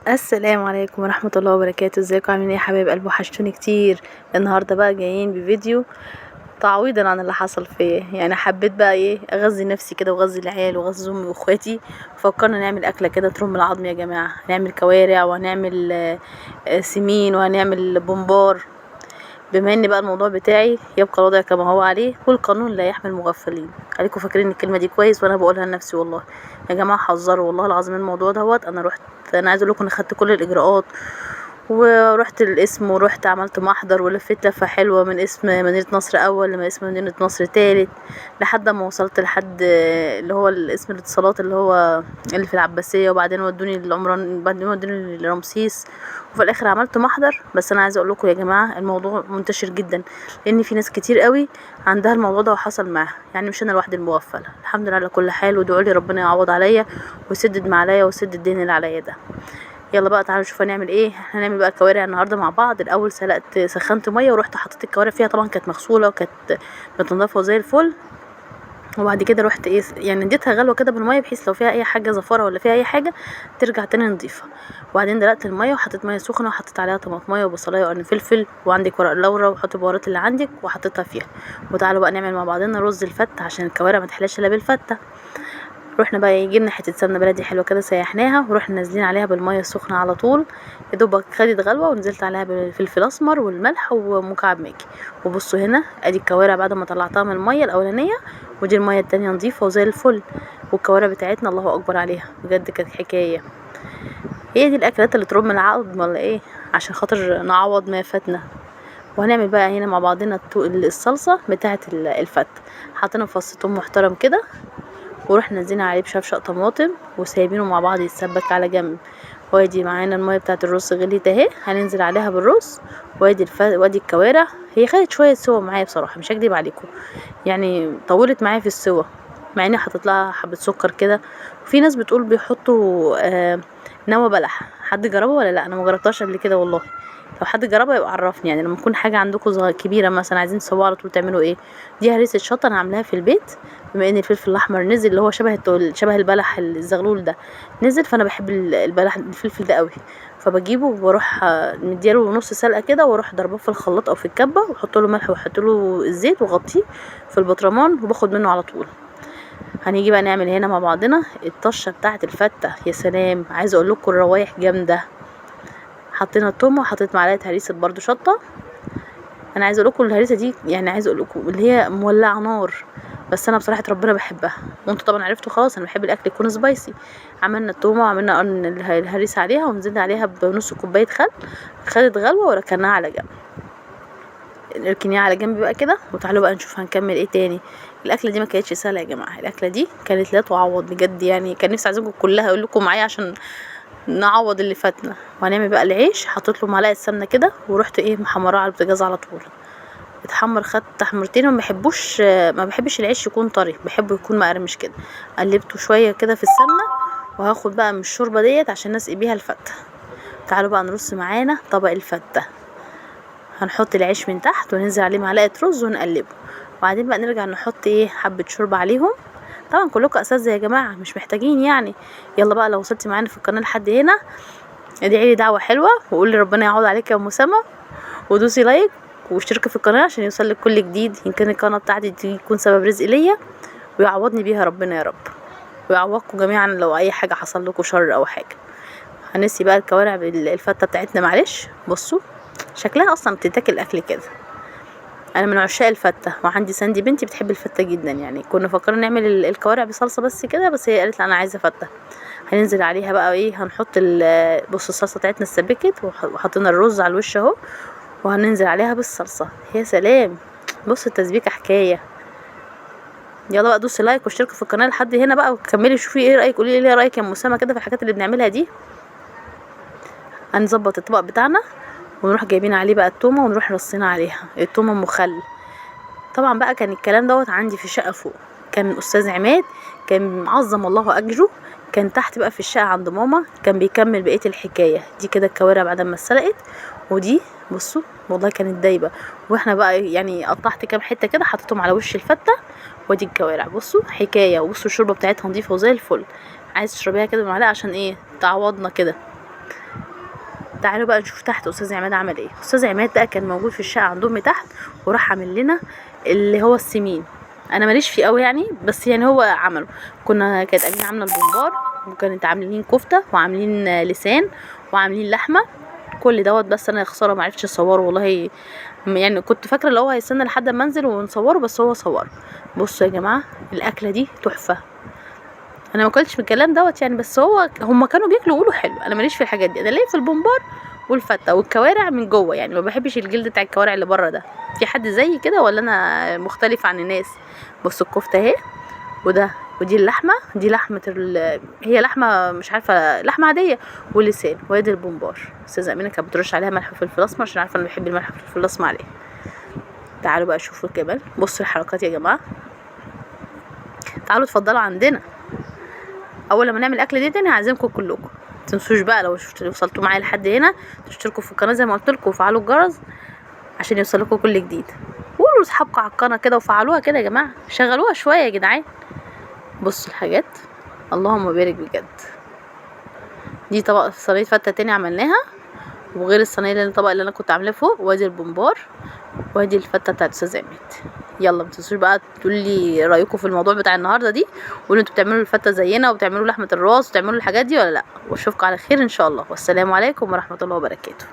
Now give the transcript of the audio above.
السلام عليكم ورحمة الله وبركاته. ازيكم عاملين ايه يا حبايب قلبي؟ وحشتوني كتير. النهارده بقى جايين بفيديو تعويضا عن اللي حصل فيا. يعني حبيت بقى ايه اغذي نفسي كده واغذي العيال واغذي امي واخواتي. فكرنا نعمل اكله كده ترم العظم يا جماعه. هنعمل كوارع وهنعمل سمين وهنعمل بومبار. بما ان بقى الموضوع بتاعي يبقى الوضع كما هو عليه والقانون لا يحمي المغفلين. عليكم فاكرين الكلمه دي كويس وانا بقولها لنفسي. والله يا جماعه حذروا والله العظيم الموضوع دوت. انا عايزه اقول لكم انا خدت كل الاجراءات ورحت القسم ورحت عملت محضر ولفيت لفه حلوه من اسم مدينه نصر اول لاسم مدينه نصر تالت لحد ما وصلت لحد اللي هو الاسم الاتصالات اللي في العباسيه. وبعدين ودوني العمران، بعدين ودوني لرمسيس، وفي الاخر عملت محضر. بس انا عايزه اقول لكم يا جماعه الموضوع منتشر جدا، لان في ناس كتير قوي عندها الموضوع ده وحصل معاها. يعني مش انا لوحدي المغفله. الحمد لله على كل حال، وادعوا لي ربنا يعوض عليا ويسدد ما عليا ويسدد الدين اللي عليا ده. يلا بقى تعالوا نشوف هنعمل ايه. هنعمل بقى الكوارع النهارده مع بعض. الاول سخنت ميه ورحت حطيت الكوارع فيها، طبعا كانت مغسوله وكانت متنضفه وزي الفل. وبعد كده رحت ايه يعني اديتها غلوه كده بالميه بحيث لو فيها اي حاجه زفاره ولا فيها اي حاجه ترجع تاني نضيفه. وبعدين دلقت الميه وحطيت ميه سخنه وحطيت عليها طماطميه وبصلايه وقرن فلفل وعندك ورق لورا وحطي البهارات اللي عندك وحطيتها فيها. وتعالوا بقى نعمل مع بعضنا رز الفته عشان الكوارع ما تحلاش الا بالفته. رحنا بقى جبنا حته سمنه بلدي حلوه كده سيحناها ورحنا نازلين عليها بالميه السخنه على طول. يا دوبك خدت غلوه ونزلت عليها بالفلفل الاسمر والملح ومكعب ماجي. وبصوا هنا ادي الكوارع بعد ما طلعتها من الميه الاولانيه، ودي الميه التانية نظيفه وزي الفل. والكوارع بتاعتنا الله اكبر عليها بجد كانت حكايه. هي دي الاكلات اللي ترم العظم ولا ايه؟ عشان خاطر نعوض ما فاتنا. وهنعمل بقى هنا مع بعضنا الصلصه بتاعه الفت. حطينا فص ثوم محترم كده ورحنا نزلنا عليه بشفشق طماطم وسايبينه مع بعض يتسبك على جنب. وادي معانا الميه بتاعه الرز غليت اهي، هننزل عليها بالرز. وادي الكوارع. هي خدت شويه سوا معايا بصراحه مش هكدب عليكم، يعني طولت معايا في السوا، مع اني حطيت لها حبه سكر كده. وفي ناس بتقول بيحطوا نوى بلح. حد جربه ولا لا؟ انا ما جربتهاش قبل كده والله. لو حد جربها يبقى عرفني. يعني لما تكون حاجه عندكم كبيره مثلا عايزين تسووها على طول تعملوا ايه؟ دي هريسه شطه انا عاملاها في البيت. بما ان الفلفل الاحمر نزل اللي هو شبه البلح الزغلول ده نزل، فانا بحب الفلفل ده قوي. فبجيبه وبروح مدياله نص سلقه كده واروح ضربه في الخلاط او في الكبه واحط له ملح واحط له الزيت واغطيه في البطرمان وباخد منه على طول. هنيجي بقى نعمل هنا مع بعضنا الطشه بتاعه الفته. يا سلام، عايزه اقول لكم الروايح جامده. حطينا التومه وحطيت معلقه هريسه برده شطه. انا عايزه اقول لكم الهريسه دي يعني عايزه اقول لكم اللي هي مولعه نار، بس انا بصراحه ربنا بحبها. وانتوا طبعا عرفتوا خلاص انا بحب الاكل يكون سبايسي. عملنا التومه وعملنا قرن الهريسه عليها ونزلنا عليها بنص كوبايه خل. خدت غلوه وركناها على جنب. اركنيها على جنب بقى كده. وتعالوا بقى نشوف هنكمل ايه تاني. الاكله دي ما كانتش سهله يا جماعه، الاكله دي كانت لا تعوض بجد. يعني كان نفسي اعزمكم كلها اقول لكم معايا عشان نعوض اللي فاتنا. وهنعمل بقى العيش. حطيت له معلقه سمنه كده ورحت محمراه على البوتاجاز على طول. اتحمر، خد تحمرتين. ما بحبش العيش يكون طري، بحبه يكون مقرمش كده. قلبته شويه كده في السمنه. وهاخد بقى من الشوربه ديت عشان نسقي بيها الفته. تعالوا بقى نرص معانا طبق الفته. هنحط العيش من تحت وننزل عليه معلقه رز ونقلبه. وبعدين بقى نرجع نحط حبه شوربه عليهم. طبعا كلكم اساتذه يا جماعه مش محتاجين يعني. يلا بقى لو وصلتي معانا في القناه لحد هنا ادعي لي دعوه حلوه وقولي ربنا يعوض عليك يا ام اسامه، ودوسي لايك واشتركي في القناه عشان يوصلك كل جديد. يمكن القناه بتاعتي دي يكون سبب رزق ليا ويعوضني بيها ربنا يا رب، ويعوضكم جميعا لو اي حاجه حصل لكم شر او حاجه. هنسي بقى الكوارع بالفته بتاعتنا. معلش بصوا شكلها اصلا بتتاكل الاكل كده. انا من عشاق الفته وعندي ساندي بنتي بتحب الفته جدا. يعني كنا فكرنا نعمل الكوارع بصلصه بس كده، بس هي قالت لا انا عايزه فته. هننزل عليها بقى هنحط بص الصلصه بتاعتنا اتسبكت وحطينا الرز على الوش اهو. وهننزل عليها بالصلصه. يا سلام، بص التسبيكه حكايه. يلا بقى دوسي لايك واشتركوا في القناه لحد هنا بقى وكملي شوفي ايه رايك. قولي لي ايه رايك يا ام اسامه كده في الحاجات اللي بنعملها دي. هنظبط الطبق بتاعنا ونروح جايبين عليه بقى التومه ونروح رصينا عليها التومه مخل. طبعا بقى كان الكلام دوت عندي في الشقه فوق. كان الاستاذ عماد كان معظم الله اجره كان تحت بقى في الشقه عند ماما كان بيكمل بقيه الحكايه دي كده. الكوارع بعد ما اتسلقت ودي بصوا والله كانت دايبه. واحنا بقى يعني قطعت كام حته كده حطيتهم على وش الفته. ودي الكوارع بصوا حكايه. وبصوا الشوربه بتاعتها نظيفه وزي الفل. عايز تشربيها كده بمعلقه عشان تعوضنا كده. تعالوا بقى نشوف تحت استاذ عماد عمل ايه. استاذ عماد بقى كان موجود في الشقه عند امي تحت، وراح عامل لنا اللي هو السمين. انا ماليش فيه قوي يعني، بس يعني هو عمله. كانت امين عامله البمبار، وكانت عاملين كفته وعاملين لسان وعاملين لحمه، كل دوت. بس انا خساره ما عرفتش اصوره والله، يعني كنت فاكره اللي هو هيستنى لحد ما انزل ونصوره، بس هو صوره. بصوا يا جماعه الاكله دي تحفه. انا ما اكلتش من الكلام دوت يعني، بس هم كانوا بياكلوا يقولوا حلو. انا ماليش في الحاجات دي، انا ليا في البومبار والفته والكوارع من جوه، يعني ما بحبش الجلد بتاع الكوارع اللي بره ده. في حد زي كده ولا انا مختلفه عن الناس؟ بصوا الكفته اهي، ودي اللحمه، دي لحمه هي لحمه مش عارفه، لحمه عاديه، واللسان. وادي البومبار. استاذه امينه كانت بترش عليها ملح وفلفل اسمر عشان عارفه انا بحب الملح والفلفل الاسمر عليه. تعالوا بقى شوفوا الجمال، بصوا الحركات يا جماعه. تعالوا اتفضلوا عندنا. اول لما نعمل الاكله دي تاني هعزمكم كلكم. متنسوش بقى لو وصلتوا معايا لحد هنا تشتركوا في القناه زي ما قلت لكم، وفعلوا الجرس عشان يوصلكم كل جديد. قولوا لاصحابكم على القناه كده وفعلوها كده يا جماعه، شغلوها شويه يا جدعان. بصوا الحاجات، اللهم بارك بجد. دي طبق صينيه فته تاني عملناها، وغير الصينيه اللي الطبق اللي انا كنت عاملاه فوق. وادي البومبار، وادي الفته بتاعت استاذ عماد. يلا متنسوش بقى تقولوا لي رايكم في الموضوع بتاع النهارده دي، وقولوا انتوا بتعملوا الفته زينا وبتعملوا لحمه الراس وتعملوا الحاجات دي ولا لا. واشوفكم على خير ان شاء الله، والسلام عليكم ورحمه الله وبركاته.